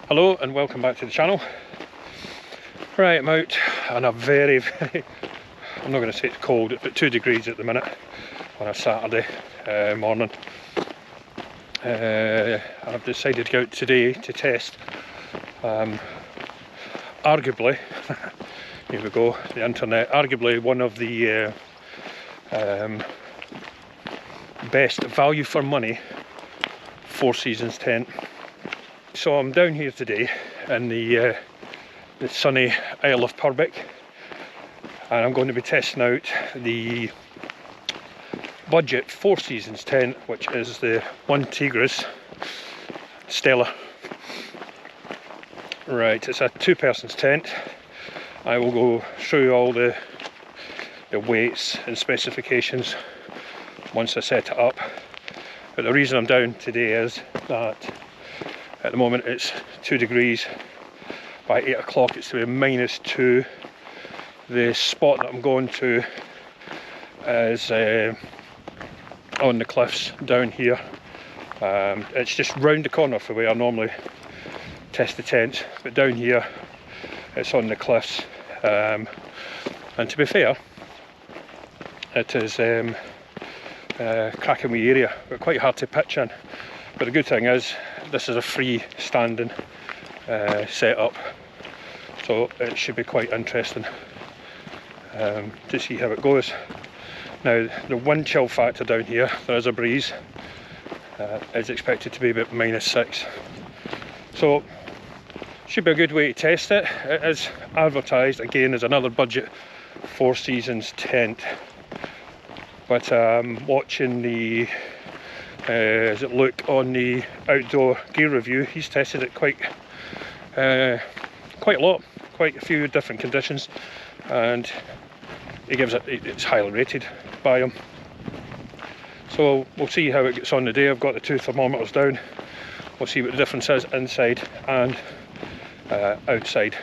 Hello and welcome back to the channel. Right, I'm out on a very, I'm not going to say it's cold, it's about 2 degrees at the minute on a Saturday morning. I've decided to go out today to test arguably, here we go, the internet, arguably one of the best value for money Four Seasons tent. So I'm down here today in the sunny Isle of Purbeck, and I'm going to be testing out the budget Four Seasons tent, which is the OneTigris Stella. Right, it's a 2-person's tent. I will go through all the weights and specifications once I set it up. But the reason I'm down today is that at the moment it's 2 degrees. By 8 o'clock it's to be -2. The spot that I'm going to is on the cliffs down here. It's just round the corner from where I normally test the tents, but down here it's on the cliffs. And to be fair, it is cracking wee area, but quite hard to pitch in. But the good thing is this is a free standing setup, so it should be quite interesting to see how it goes. Now the wind chill factor down here, there is a breeze, is expected to be about -6, so should be a good way to test it. It is advertised again as another budget Four Seasons tent, but watching the Luke on the outdoor gear review, he's tested it quite a lot, quite a few different conditions, and he gives it's highly rated by him. So we'll see how it gets on today. I've got the 2 thermometers down. We'll see what the difference is inside and outside.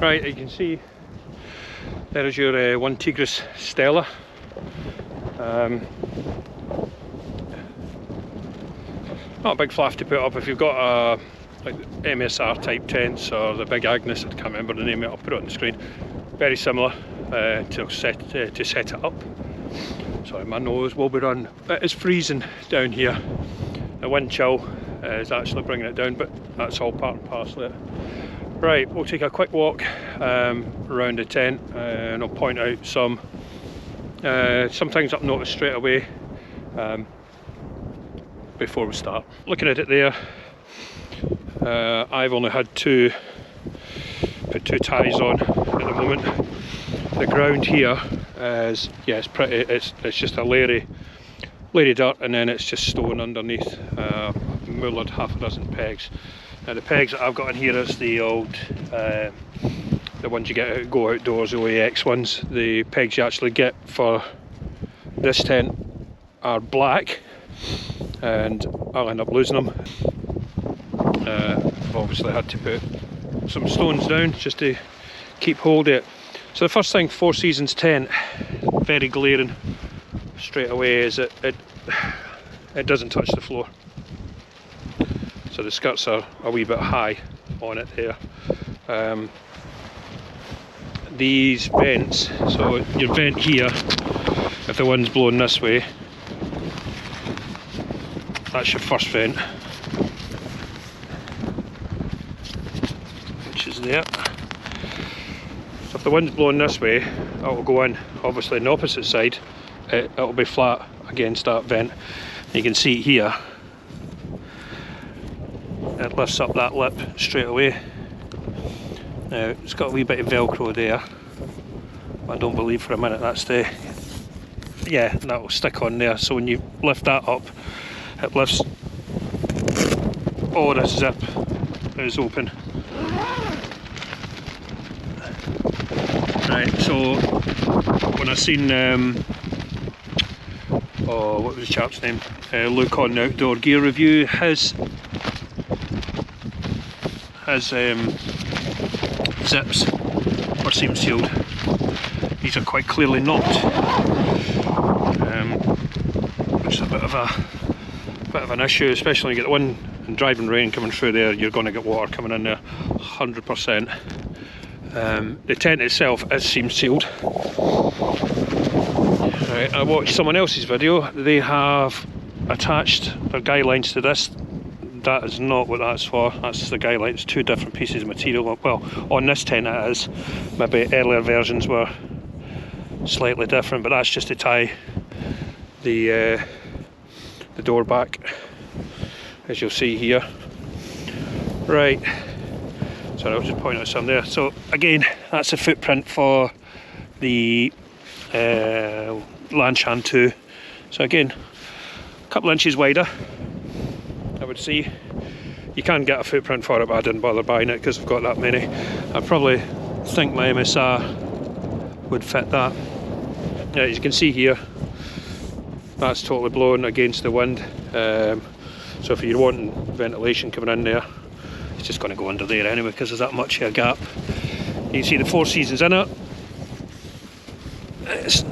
Right, you can see there is your OneTigris Stella. Not a big faff to put up if you've got a like MSR type tents or the big Agnes, I can't remember the name of it, I'll put it on the screen. Very similar to set it up. Sorry, my nose will be run. It is freezing down here. The wind chill is actually bringing it down, but that's all part and parcel of it. Right, we'll take a quick walk around the tent and I'll point out some things I've noticed straight away before we start. Looking at it there, I've only had put two ties on at the moment. The ground here is, yeah, it's pretty, it's just a lairy dirt, and then it's just stone underneath, moored half a dozen pegs. Now the pegs that I've got in here is the old, the ones you get go outdoors, OAX ones. The pegs you actually get for this tent are black, and I'll end up losing them. I've obviously had to put some stones down just to keep hold of it. So the first thing, Four Seasons tent, very glaring straight away, is it doesn't touch the floor. So the skirts are a wee bit high on it there. These vents, so your vent here, if the wind's blowing this way, that's your first vent, which is there. So if the wind's blowing this way, it will go in. Obviously on the opposite side, it'll be flat against that vent. You can see here, it lifts up that lip straight away. Now it's got a wee bit of velcro there, I don't believe for a minute that's the, yeah, that will stick on there. So when you lift that up, it lifts. Oh, this zip is open. Right, so when I seen oh, what was the chap's name? Luke on the Outdoor Gear Review, his zips were seam sealed. These are quite clearly not, which is a bit of an issue, especially when you get the wind and driving rain coming through there. You're going to get water coming in there, 100%. The tent itself is seam sealed. Right, I watched someone else's video. They have attached their guy lines to this. That is not what that's for. That's the guy lines, two different pieces of material. Well, on this tent it is. Maybe earlier versions were slightly different, but that's just to tie the door back, as you'll see here. Right, so I'll just point out some there. So again, that's a footprint for the Lanshan 2. So again, a couple inches wider, I would say. You can get a footprint for it, but I didn't bother buying it because I've got that many. I probably think my MSR would fit that. Yeah, as you can see here, that's totally blowing against the wind. So if you're wanting ventilation coming in there, it's just going to go under there anyway because there's that much of a gap. You can see the Four Seasons in it. It's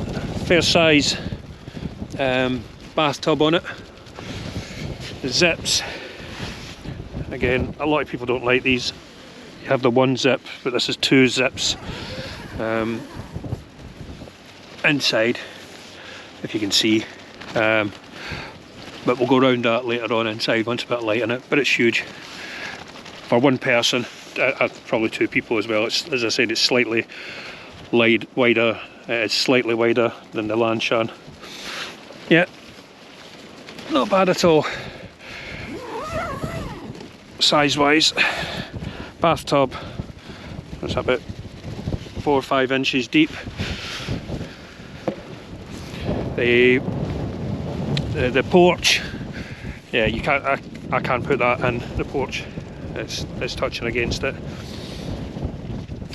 fair size bathtub on it. The zips, again, a lot of people don't like these. You have the one zip, but this is two zips inside, if you can see. But we'll go around that later on inside once a bit light in it. But it's huge for one person, probably two people as well. It's, as I said, it's slightly wider. It's slightly wider than the Lanshan. Yeah, not bad at all. Size wise, bathtub, it's about 4 or 5 inches deep. The porch, yeah, you can't. I can't put that in the porch. It's touching against it.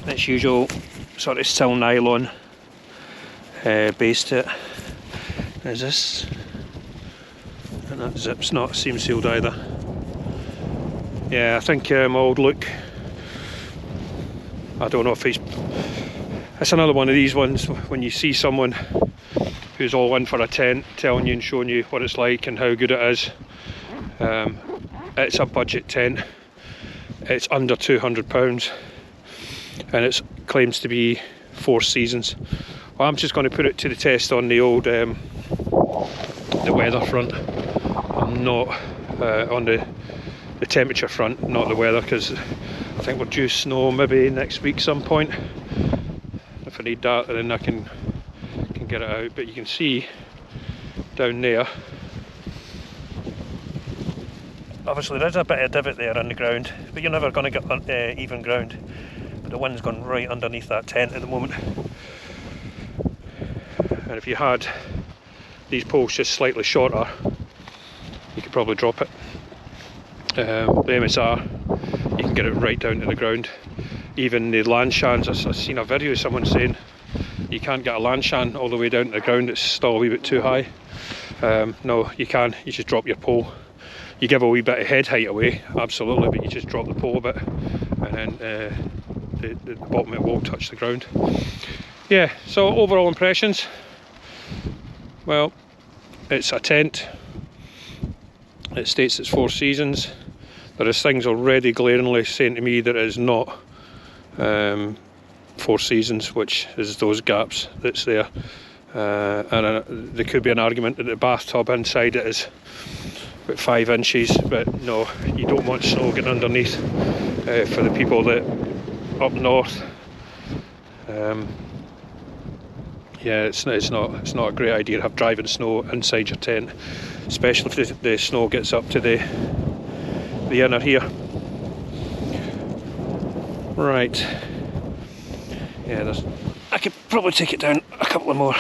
It's usual sort of sill nylon base to it. There's this, and that zip's not seam sealed either. Yeah, I think old Luke, I don't know if he's, it's another one of these ones when you see someone who's all in for a tent telling you and showing you what it's like and how good it is. It's a budget tent, it's under £200 and it claims to be Four Seasons. Well, I'm just going to put it to the test on the old the weather front. I'm not on the the temperature front, not the weather, because I think we're due snow maybe next week some point. If I need that, then I can get it out. But you can see down there, obviously there is a bit of divot there on the ground, but you're never going to get even ground. But the wind's gone right underneath that tent at the moment. And if you had these poles just slightly shorter, you could probably drop it. The MSR, you can get it right down to the ground. Even the Landshans, I've seen a video of someone saying you can't get a Landshan all the way down to the ground, it's still a wee bit too high. No, you can, you just drop your pole. You give a wee bit of head height away, absolutely, but you just drop the pole a bit, and then the bottom of it won't touch the ground. Yeah, so overall impressions, well, it's a tent. It states it's 4 seasons. There is things already glaringly saying to me that it is not 4 seasons, which is those gaps that's there. And there could be an argument that the bathtub inside it is about 5 inches, but no, you don't want snow getting underneath for the people that up north. Yeah, it's not a great idea to have driving snow inside your tent, especially if the snow gets up to the inner here. Right. Yeah, I could probably take it down a couple of more,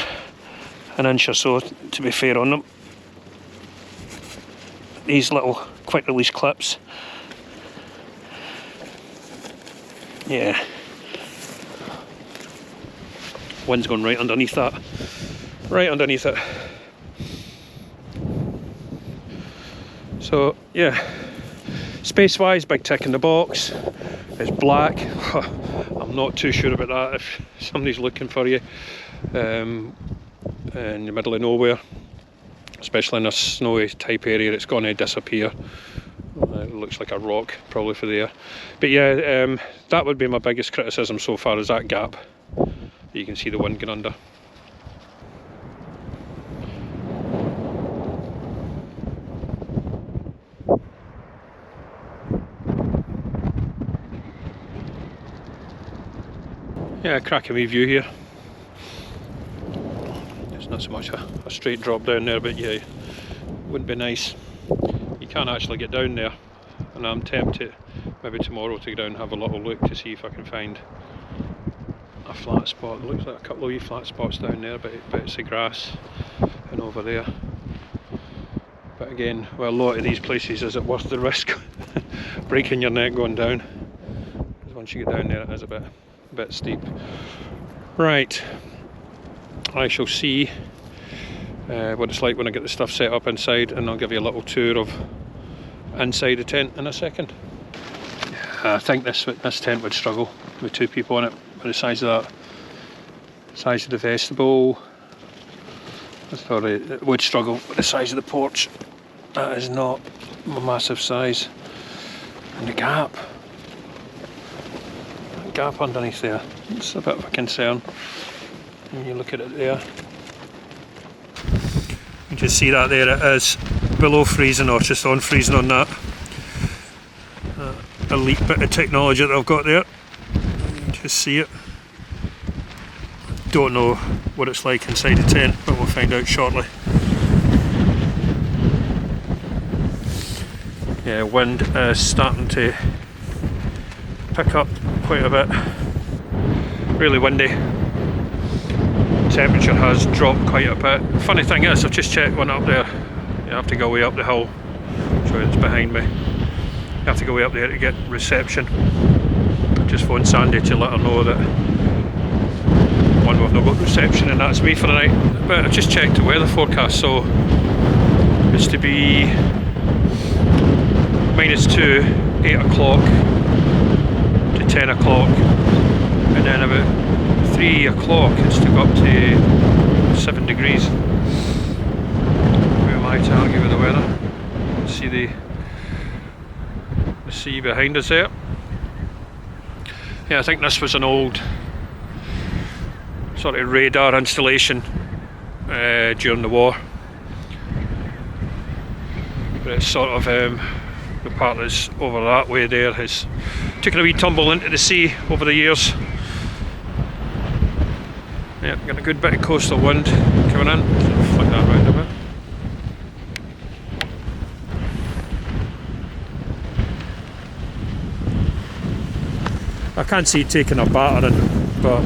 an inch or so, to be fair on them. These little quick release clips. Yeah. Wind's going right underneath that. Right underneath it. So, yeah. Space-wise, big tick in the box. It's black. I'm not too sure about that if somebody's looking for you in the middle of nowhere, especially in a snowy type area. It's going to disappear. It looks like a rock probably for there. But yeah, that would be my biggest criticism so far, is that gap. You can see the wind going under. Yeah, cracking wee view here. It's not so much a straight drop down there, but yeah, wouldn't be nice. You can't actually get down there, and I'm tempted maybe tomorrow to go down and have a little look to see if I can find a flat spot. It looks like a couple of wee flat spots down there, but bits of grass and over there. But again, well, a lot of these places, is it worth the risk breaking your neck going down? Because once you get down there, it is a bit steep. Right, I shall see what it's like when I get the stuff set up inside, and I'll give you a little tour of inside the tent in a second. I think this tent would struggle with 2 people in it, with the size of that, size of the vestibule. Sorry, it would struggle with the size of the porch. That is not a massive size. And the gap underneath there, it's a bit of a concern when you look at it there. You can see that there, it is below freezing or just on freezing on that elite bit of technology that I've got there. You can just see it. Don't know what it's like inside the tent, but we'll find out shortly. Yeah, wind is starting to pick up quite a bit. Really windy. Temperature has dropped quite a bit. Funny thing is, I've just checked one up there. You have to go way up the hill. Sorry, it's behind me. You have to go way up there to get reception. I've just phoned Sandy to let her know that one, we've not got reception, and that's me for the night. But I've just checked the weather forecast, so it's to be -2, 8 o'clock to 10 o'clock, and then about 3 o'clock it's to go up to 7 degrees. Who am I to argue with the weather? See the sea behind us there. Yeah, I think this was an old sort of radar installation during the war, but it's sort of The part that's over that way there has taken a wee tumble into the sea over the years. Yeah, got a good bit of coastal wind coming in. So flick that round a bit. I can't see it taking a battering, but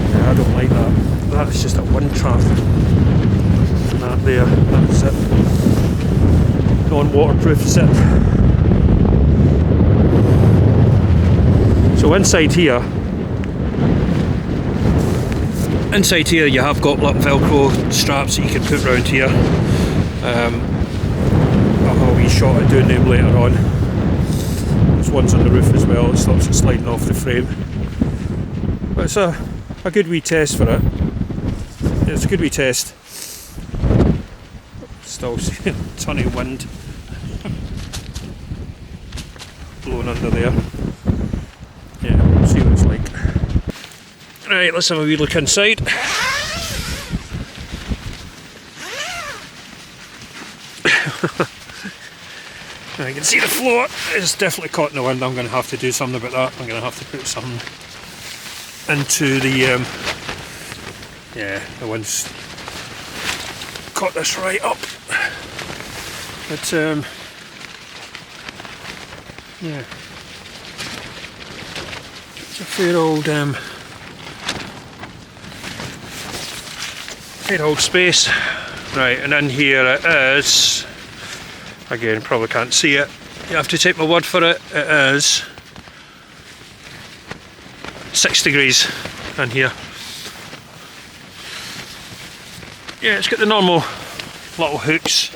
yeah, I don't like that. That is just a wind trap. That there, that's it. Non-waterproof zip. So inside here you have got like Velcro straps that you can put round here. I'll have a wee shot at doing them later on. There's ones on the roof as well, it stops it sliding off the frame. But it's a good wee test for it. It's a good wee test. Still seeing a ton of wind blowing under there. Yeah, we'll see what it's like. Right, let's have a wee look inside. I can see the floor is definitely caught in the wind. I'm going to have to do something about that. I'm going to have to put something into the yeah, the wind's caught this right up. But yeah, it's a fair old space. Right, and in here it is, again, probably can't see it, you have to take my word for it, it is 6 degrees in here. Yeah, it's got the normal little hooks.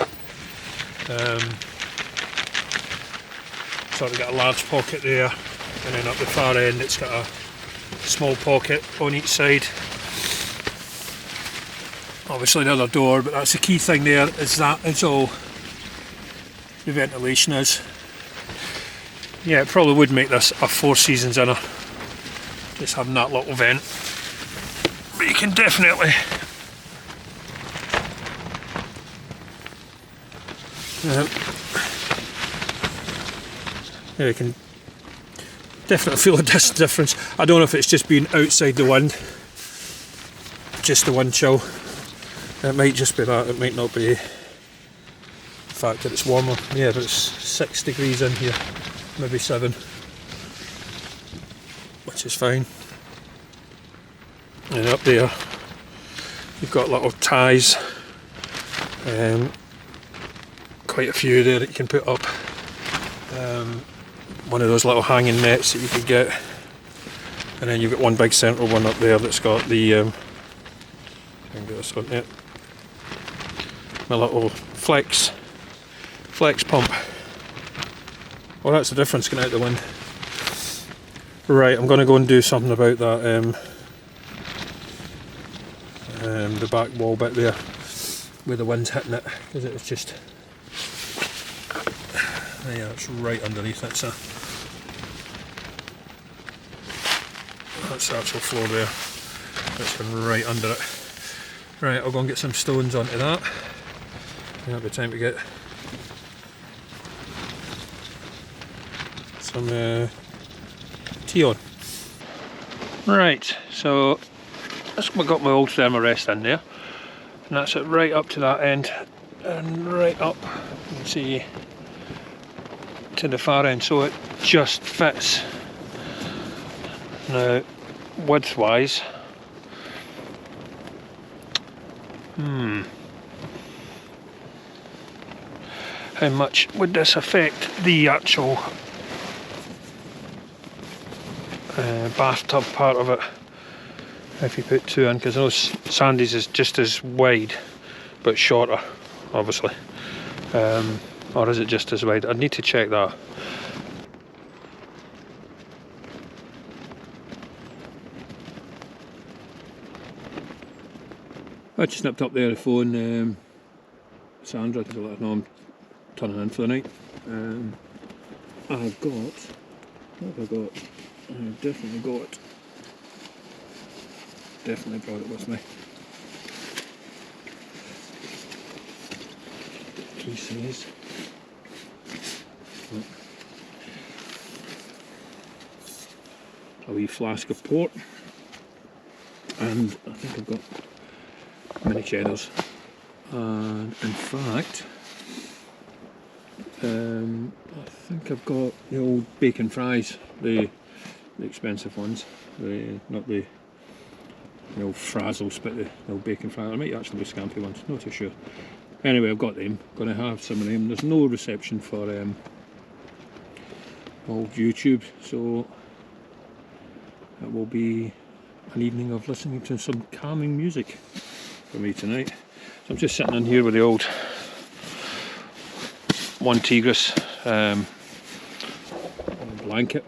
So we've got a large pocket there, and then up the far end it's got a small pocket on each side. Obviously the other door, but that's the key thing there, is that is all the ventilation is. Yeah, it probably would make this a 4 seasons inner, just having that little vent. But you can definitely yeah, you can definitely feel a difference. I don't know if it's just being outside the wind, just the wind chill. It might just be that, it might not be the fact that it's warmer. Yeah, but it's 6 degrees in here, maybe 7, which is fine. And up there you've got little ties, quite a few there that you can put up. One of those little hanging nets that you could get, and then you've got one big central one up there that's got the I can get this on it, my little flex pump. Well, that's the difference getting out the wind. Right, I'm going to go and do something about that the back wall bit there where the wind's hitting it, because it was just, yeah, it's right underneath it. So that's the actual floor there. It's been right under it. Right, I'll go and get some stones onto that. That'll be time to get some tea on. Right, so that's got my old thermarest in there, and that's it right up to that end, and right up, you can see, to the far end, so it just fits. Now, width wise, how much would this affect the actual bathtub part of it if you put 2 in? Because I know Sandy's is just as wide but shorter, obviously, or is it just as wide? I'd need to check that. I just nipped up there to phone Sandra to let her know I'm turning in for the night. I've got, what have I got? I've definitely brought it with me. he says. A wee flask of port, and I think I've got mini cheddars, and in fact I think I've got the old bacon fries, the expensive ones, not the old frazzles, but the old bacon fries. There might actually be scampy ones, not too sure. Anyway, I've got them, going to have some of them. There's no reception for old YouTube, so it will be an evening of listening to some calming music for me tonight. So I'm just sitting in here with the old OneTigris blanket.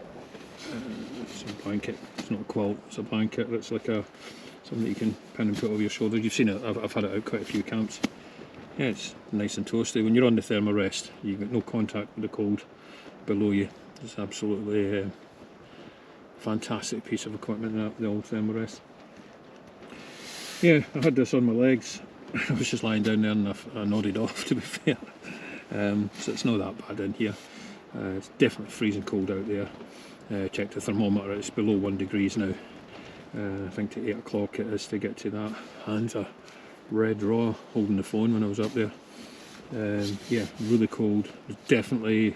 It's a blanket, it's not a quilt, it's a blanket. It's like something that you can pin and put over your shoulders. You've seen it, I've had it out quite a few camps. Yeah, it's nice and toasty. When you're on the thermarest, you get no contact with the cold below you. It's absolutely fantastic piece of equipment, the old thermarest. Yeah, I had this on my legs. I was just lying down there and I nodded off, to be fair. So it's not that bad in here. It's definitely freezing cold out there. Checked the thermometer, it's below 1 degrees now. I think to 8 o'clock it is to get to that. Hands are red raw holding the phone when I was up there. Yeah, really cold. It was definitely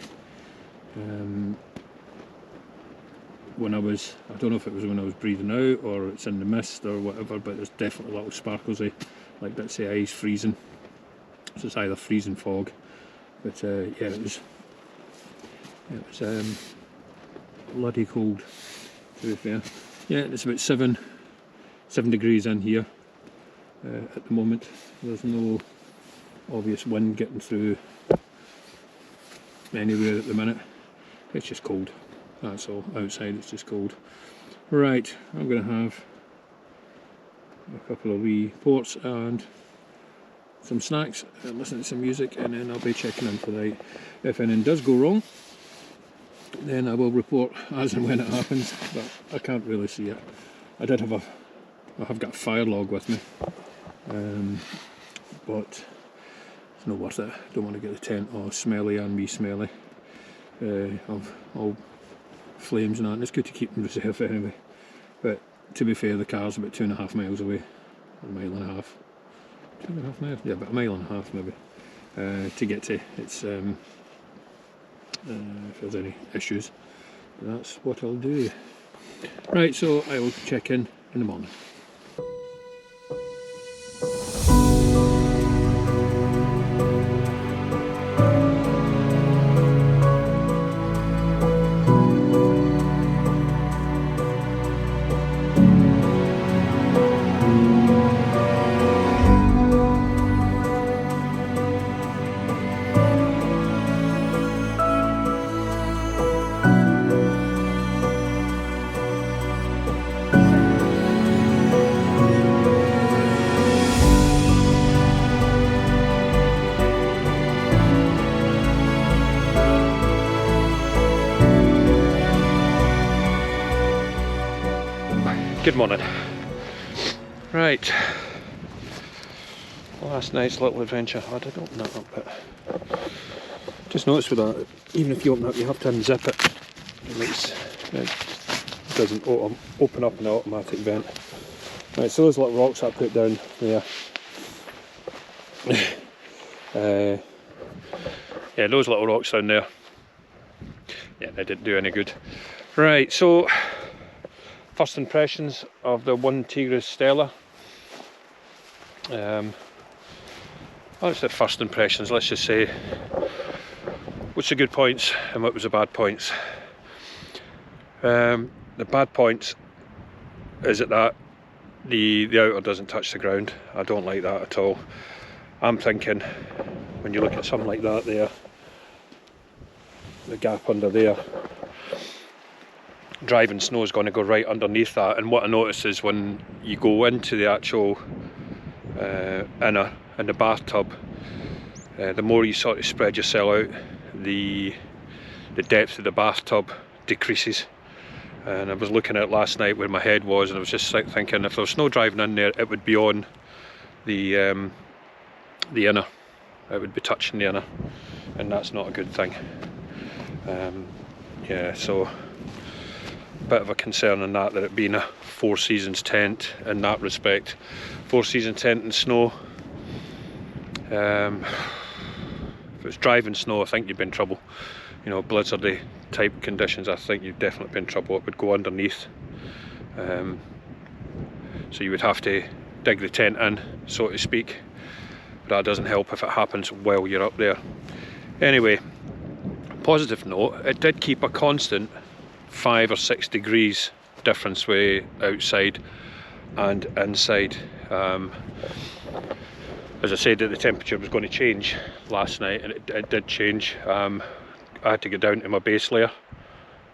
when I don't know if it was when I was breathing out or it's in the mist or whatever, but there's definitely little sparkles of like bits of ice freezing. So it's either freezing fog, but yeah, it was bloody cold, to be fair. Yeah, it's about 7 degrees in here at the moment. There's no obvious wind getting through anywhere at the minute. It's just cold, that's all. Outside it's just cold. Right, I'm going to have a couple of wee ports and some snacks and listen to some music, and then I'll be checking in tonight. If anything does go wrong, then I will report as and when it happens, but I can't really see it. I have got a fire log with me, but it's not worth it. Don't want to get the tent all smelly and me smelly of all flames and that. And it's good to keep in reserve anyway. But to be fair, the car's about 2.5 miles away, a mile and a half. 2.5 miles? Yeah, about a mile and a half maybe, to get to. It's if there's any issues, that's what I'll do. Right, so I will check in the morning. Good morning. Right, last night's little adventure. I did open that up, but just noticed with that, even if you open it up, you have to unzip it. It doesn't open up in the automatic vent. Right, so those little rocks I put down there. Yeah, those little rocks down there. Yeah, they didn't do any good. Right, so first impressions of the OneTigris Stella. Let's say first impressions, let's just say what's the good points and what was the bad points. The bad points is that the outer doesn't touch the ground. I don't like that at all. I'm thinking when you look at something like that there, the gap under there, driving snow is going to go right underneath that, and what I notice is when you go into the actual inner in the bathtub, the more you sort of spread yourself out, the depth of the bathtub decreases. And I was looking at it last night where my head was, and I was just thinking if there was snow driving in there, it would be on the inner, it would be touching the inner, and that's not a good thing. Yeah, so a bit of a concern in that it being a Four Seasons tent in that respect. Four Seasons tent in snow. If it was driving snow, I think you'd be in trouble. You know, blizzardy type conditions, I think you'd definitely be in trouble. It would go underneath. So you would have to dig the tent in, so to speak. But that doesn't help if it happens while you're up there. Anyway, positive note, it did keep a constant 5 or 6 degrees difference way outside and inside. As I said, that the temperature was going to change last night, and it did change. I had to get down to my base layer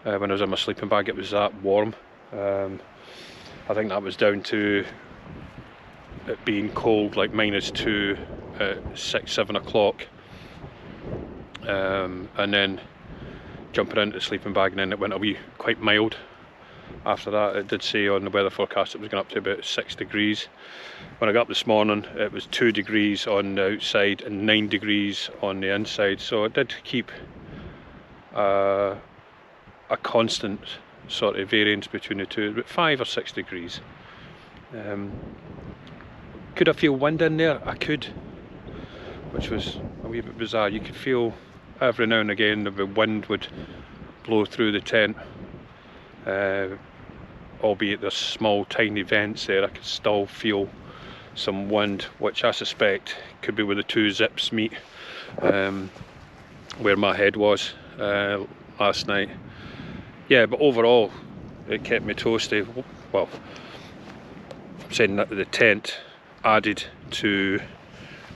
when I was in my sleeping bag. It was that warm. I think that was down to it being cold, like -2 at 6, 7 o'clock, and then jumping into the sleeping bag, and then it went a wee quite mild after that. It did say on the weather forecast it was going up to about 6 degrees. When I got up this morning, it was 2 degrees on the outside and 9 degrees on the inside, so it did keep a constant sort of variance between the two, about 5 or 6 degrees. Could I feel wind in there? I could, which was a wee bit bizarre. You could feel every now and again the wind would blow through the tent, albeit there's small tiny vents there. I could still feel some wind, which I suspect could be where the 2 zips meet, where my head was last night. Yeah, but overall it kept me toasty. Well, I'm saying that the tent added to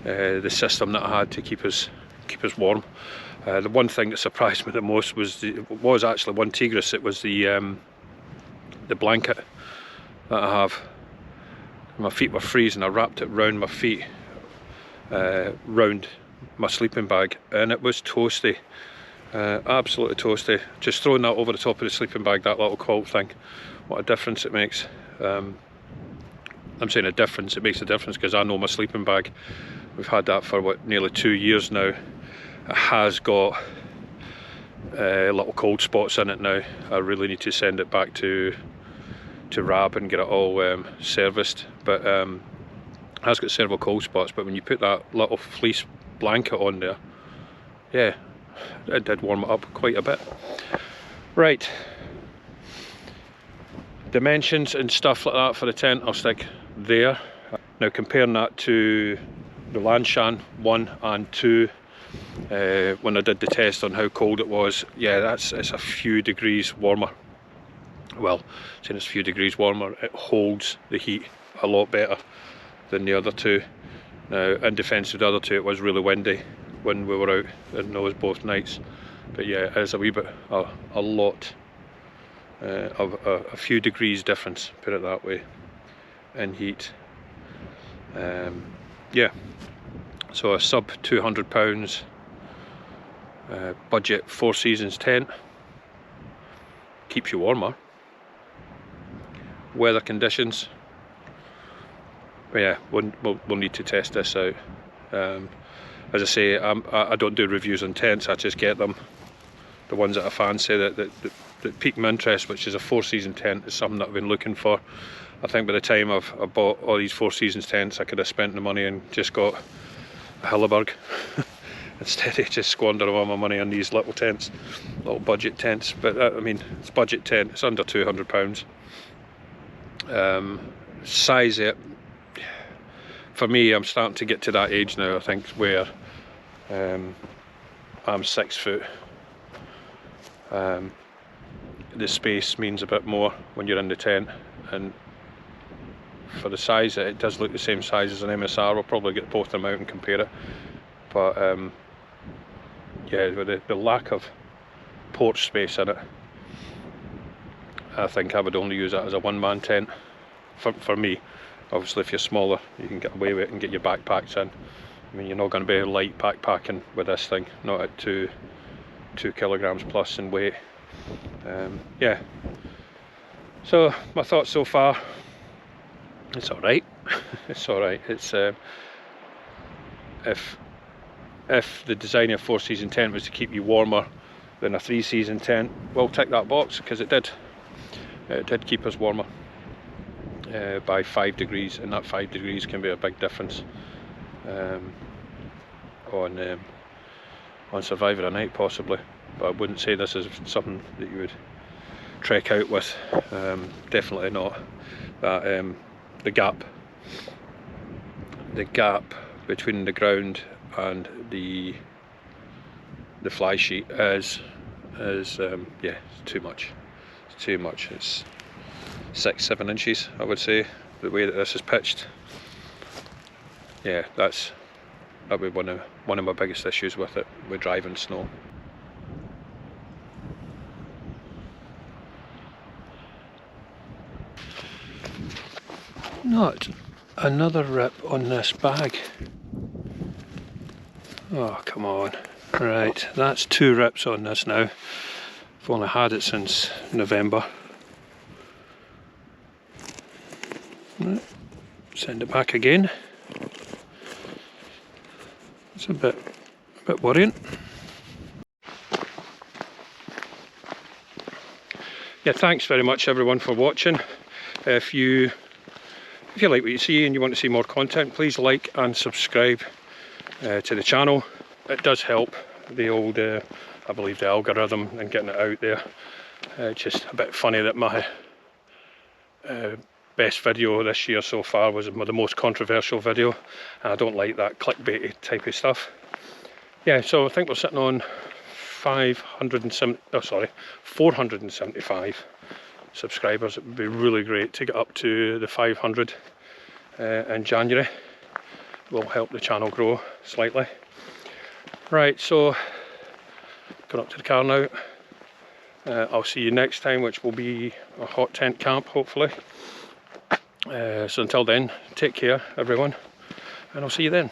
the system that I had to keep us warm. The one thing that surprised me the most was actually OneTigris. It was the blanket that I have. My feet were freezing. I wrapped it round my feet, round my sleeping bag, and it was toasty. Absolutely toasty. Just throwing that over the top of the sleeping bag, that little quilt thing, what a difference it makes. I'm saying a difference, it makes a difference because I know my sleeping bag, we've had that for what, nearly 2 years now. It has got little cold spots in it now. I really need to send it back to RAB and get it all serviced, but it has got several cold spots. But when you put that little fleece blanket on there, yeah, it did warm it up quite a bit. Right, dimensions and stuff like that for the tent I'll stick there. Now comparing that to the Lanshan 1 and 2, when I did the test on how cold it was, yeah, it's a few degrees warmer. Well, saying it's a few degrees warmer, it holds the heat a lot better than the other 2. Now, in defence of the other 2, it was really windy when we were out in those both nights. But yeah, it is a wee bit, a lot of a few degrees difference, put it that way, in heat. Yeah, so a sub £200 budget Four Seasons tent, keeps you warmer. Weather conditions, but yeah, we'll need to test this out. As I say, I don't do reviews on tents. I just get them, the ones that I fancy that pique my interest, which is a Four Seasons tent. Is something that I've been looking for. I think by the time I bought all these Four Seasons tents, I could have spent the money and just got a Hilleberg instead of just squandering all my money on these little tents, little budget tents. But I mean, it's budget tent, it's under £200. Size it, for me, I'm starting to get to that age now, I think, where I'm 6 foot. The space means a bit more when you're in the tent, and for the size, it does look the same size as an MSR. We'll probably get both of them out and compare it, but yeah, with the lack of porch space in it, I think I would only use that as a one-man tent for me. Obviously, if you're smaller, you can get away with it and get your backpacks in. I mean, you're not going to be light backpacking with this thing, not at 2 kilograms plus in weight. Yeah, so my thoughts so far, it's alright. It's alright. It's if if the design of a 4-season tent was to keep you warmer than a 3-season tent, well, tick that box, because it did. It did keep us warmer by 5 degrees, and that 5 degrees can be a big difference on surviving a night possibly. But I wouldn't say this is something that you would trek out with. Definitely not. That the gap between the ground and the fly sheet is yeah, it's too much. It's too much. It's 6-7 inches, I would say, the way that this is pitched. Yeah, that would be one of my biggest issues with it, with driving snow. Not another rip on this bag. Oh, come on. Right, that's 2 rips on this now. I've only had it since November. Right, send it back again. It's a bit worrying. Yeah, thanks very much everyone for watching. If you like what you see and you want to see more content, please like and subscribe to the channel. It does help the old, I believe, the algorithm and getting it out there. Just a bit funny that my best video this year so far was the most controversial video, and I don't like that clickbaity type of stuff. Yeah, so I think we're sitting on 475 subscribers. It would be really great to get up to the 500 in January. Will help the channel grow slightly. Right, so going up to the car now. I'll see you next time, which will be a hot tent camp, hopefully. So until then, take care everyone, and I'll see you then.